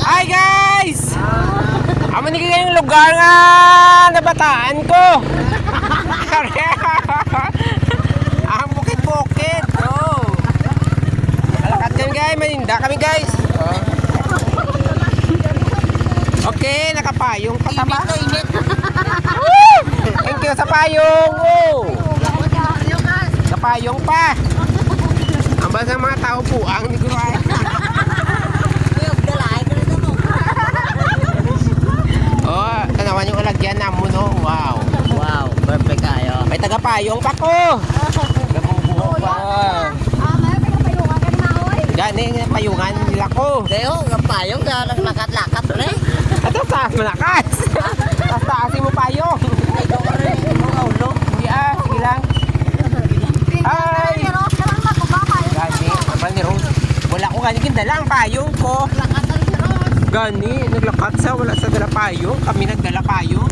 Hi guys! Amo ni kayong lugar nga nabataan ko. Ang bukid-bukid. Oh. Kalakad kami guys, maninda kami guys. Oh. Okay, nakapayong pa ba? Thank you sa payong. Oh. Kapayong pa. Ang basang mga tao po ang ni Guray. Oh, tanawan yung alagyan na mo, no? Wow. Wow, perfect kayo. May tagapayong pa ko. Gabubuho pa. Gani, payungan nila ko. Kayo, kapayong ka naglakat-lakat rin. Ito, taas malakas. Taas-taasin mo payong. Ikaw ka rin, mga ulo. Hindi sige lang. Ay! Gani, naman ni Rose. Wala ko gani, kindalang payong ko. Gani, naglakat sa, wala sa dala payong. Kami nagdala payong.